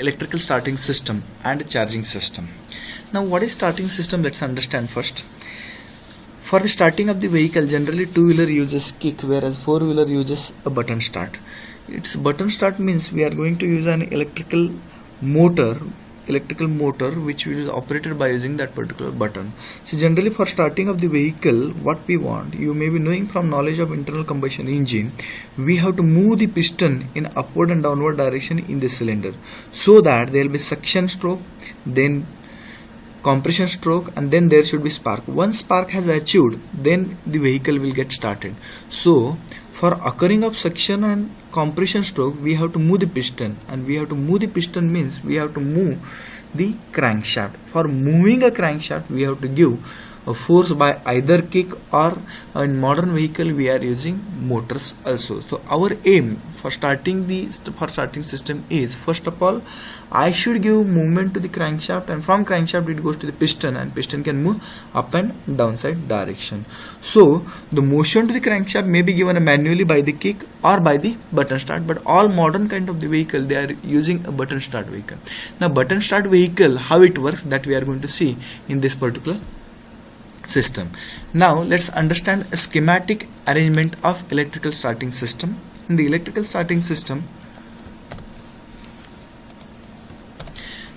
electrical starting system and charging system. Now what is starting system? Let's understand first. For the starting of the vehicle, generally two-wheeler uses kick, whereas four-wheeler uses a button start. Its button start means we are going to use an electrical motor which is operated by using that particular button. So generally for starting of the vehicle, what we want, you may be knowing from knowledge of internal combustion engine, we have to move the piston in upward and downward direction in the cylinder, so that there will be suction stroke, then compression stroke, and then there should be spark. Once spark has achieved, then the vehicle will get started. So for occurring of suction and compression stroke, we have to move the piston, and we have to move the piston means we have to move the crankshaft. For moving a crankshaft, we have to give a force by either kick, or in modern vehicle we are using motors also. So our aim for starting system is, first of all, I should give movement to the crankshaft, and from crankshaft it goes to the piston, and piston can move up and downside direction. So the motion to the crankshaft may be given manually by the kick or by the button start, but all modern kind of the vehicle, they are using a button start vehicle. Now button start vehicle, how it works, that we are going to see in this particular system. Now let's understand a schematic arrangement of electrical starting system. In the electrical starting system,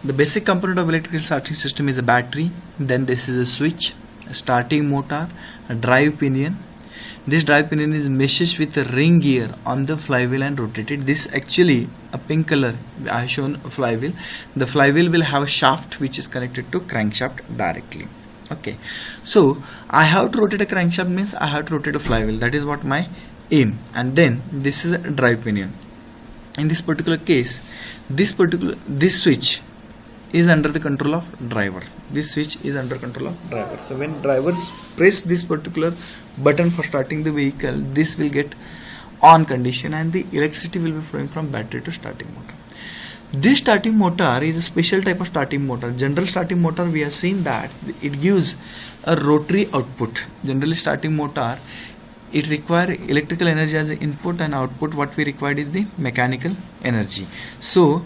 the basic component of electrical starting system is a battery, then this is a switch, a starting motor, a drive pinion. This drive pinion is meshed with a ring gear on the flywheel and rotated. This actually a pink color I have shown a flywheel. The flywheel will have a shaft which is connected to crankshaft directly. Okay, so I have to rotate a crankshaft means I have to rotate a flywheel. That is what my aim. And then this is a drive pinion. In this particular case, this switch is under the control of driver. This switch is under control of driver. So when drivers press this particular button for starting the vehicle, this will get on condition, and the electricity will be flowing from battery to starting motor. This starting motor is a special type of starting motor. General starting motor, we have seen that it gives a rotary output. Generally starting motor, it requires electrical energy as input, and output what we required is the mechanical energy. So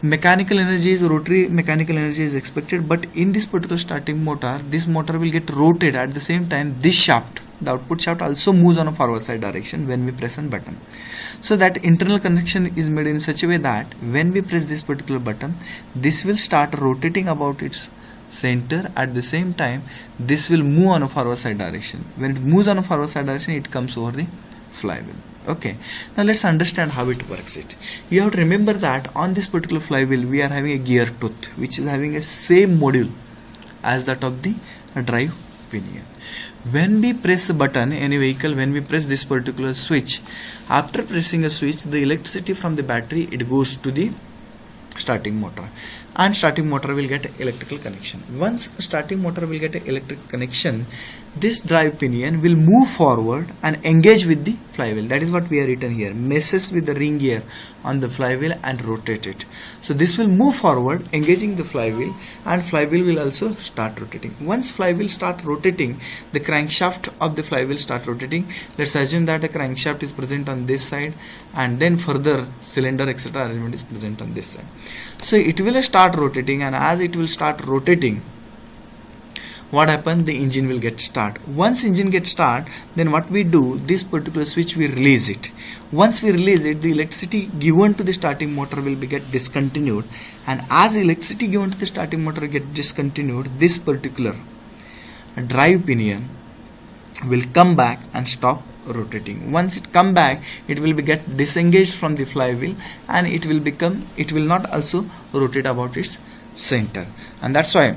mechanical energy is rotary mechanical energy is expected, but in this particular starting motor, this motor will get rotated. At the same time, this shaft, the output shaft, also moves on a forward side direction when we press a button. So that internal connection is made in such a way that when we press this particular button, this will start rotating about its center. At the same time, this will move on a forward side direction. When it moves on a forward side direction, it comes over the flywheel. Okay, now let's understand how it works. You have to remember that on this particular flywheel we are having a gear tooth which is having a same module as that of the drive pinion. When we press a button in a vehicle, when we press this particular switch, after pressing a switch, the electricity from the battery, it goes to the starting motor, and starting motor will get electrical connection. Once starting motor will get an electric connection, this drive pinion will move forward and engage with the flywheel. That is what we are written here, messes with the ring gear on the flywheel and rotate it. So this will move forward, engaging the flywheel, and flywheel will also start rotating. Once flywheel start rotating, the crankshaft of the flywheel start rotating. Let's assume that a crankshaft is present on this side, and then further cylinder etc. arrangement is present on this side. So it will start rotating, and as it will start rotating, what happens? The engine will get start. Once engine gets start, then what we do, this particular switch we release it. Once we release it, the electricity given to the starting motor will be get discontinued, and as electricity given to the starting motor get discontinued, this particular drive pinion will come back and stop rotating. Once it come back, it will be get disengaged from the flywheel, and it will not also rotate about its center, and that's why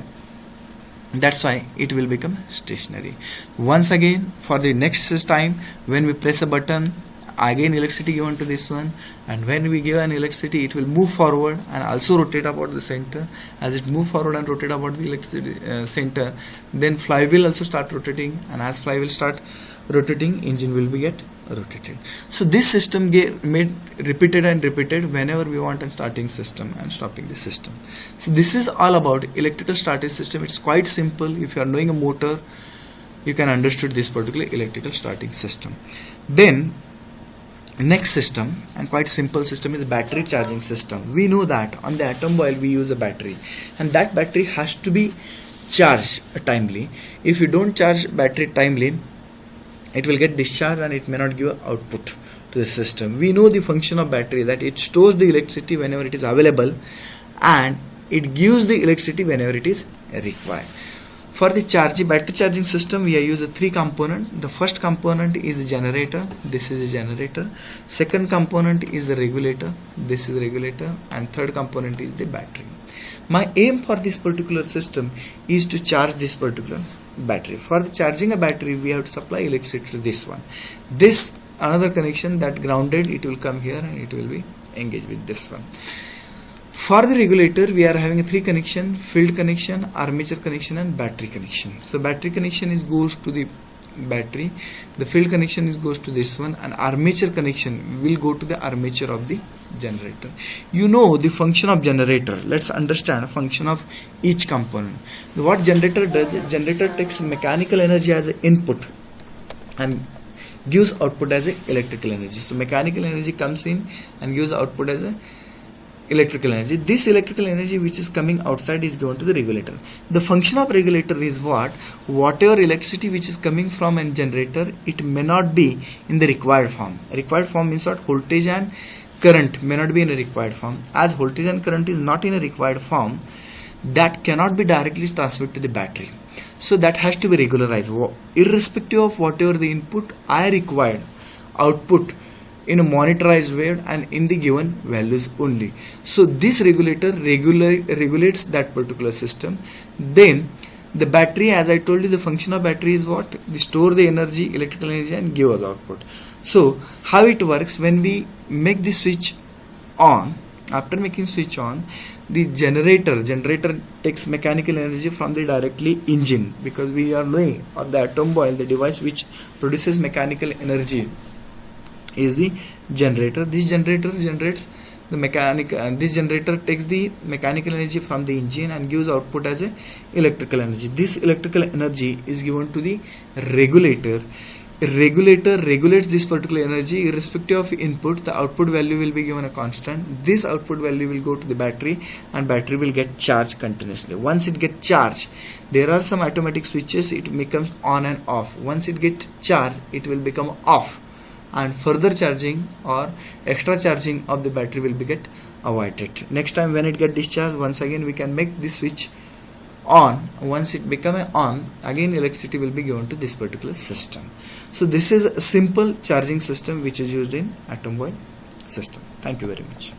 it will become stationary. Once again, for the next time, when we press a button, again electricity given to this one, and when we give an electricity, it will move forward and also rotate about the center. As it move forward and rotate about the electricity center, then flywheel also start rotating, and as flywheel start rotating, engine will be get rotated. So this system get made repeated and repeated whenever we want a starting system and stopping the system. So this is all about electrical starting system. It's quite simple. If you are knowing a motor, you can understood this particular electrical starting system. Then Next system, and quite simple system, is battery charging system. We know that on the atom boil we use a battery, and that battery has to be charged timely. If you don't charge battery timely, it will get discharged and it may not give output to the system. We know the function of battery, that it stores the electricity whenever it is available and it gives the electricity whenever it is required. For the battery charging system, we use a 3 component. The first component is the generator. This is a generator. Second component is the regulator. This is the regulator. And third component is the battery. My aim for this particular system is to charge this particular battery. For the charging a battery, we have to supply electricity to this one. This another connection that grounded, it will come here and it will be engaged with this one. For the regulator, we are having a 3 connection: field connection, armature connection, and battery connection. So battery connection goes to the battery, the field connection goes to this one, and armature connection will go to the armature of the generator. You know the function of generator. Let's understand function of each component. What generator does, generator takes mechanical energy as an input and gives output as a electrical energy. So mechanical energy comes in and gives output as a electrical energy. This electrical energy which is coming outside is going to the regulator. The function of regulator is whatever electricity which is coming from a generator, it may not be in the required form. Required form means what? Voltage and current may not be in a required form. As voltage and current is not in a required form, that cannot be directly transmitted to the battery. So that has to be regularized. Irrespective of whatever the input, I required output in a monitorized way and in the given values only. So this regulator regulates that particular system. Then the battery, as I told you, the function of battery is what? We store the energy, electrical energy, and give us output. So how it works, when we make the switch on, after making switch on, the generator takes mechanical energy from the directly engine, because we are knowing of the atom boil, the device which produces mechanical energy is the generator. This generator generates the this generator takes the mechanical energy from the engine and gives output as a electrical energy. This electrical energy is given to the regulator. Regulator regulates this particular energy irrespective of input. The output value will be given a constant. This output value will go to the battery and battery will get charged continuously. Once it gets charged, there are some automatic switches, it becomes on and off. Once it gets charged, it will become off, and further charging or extra charging of the battery will be get avoided. Next time when it get discharged, once again we can make this switch on. Once it become on, again electricity will be given to this particular system. So this is a simple charging system which is used in atom boil system. Thank you very much.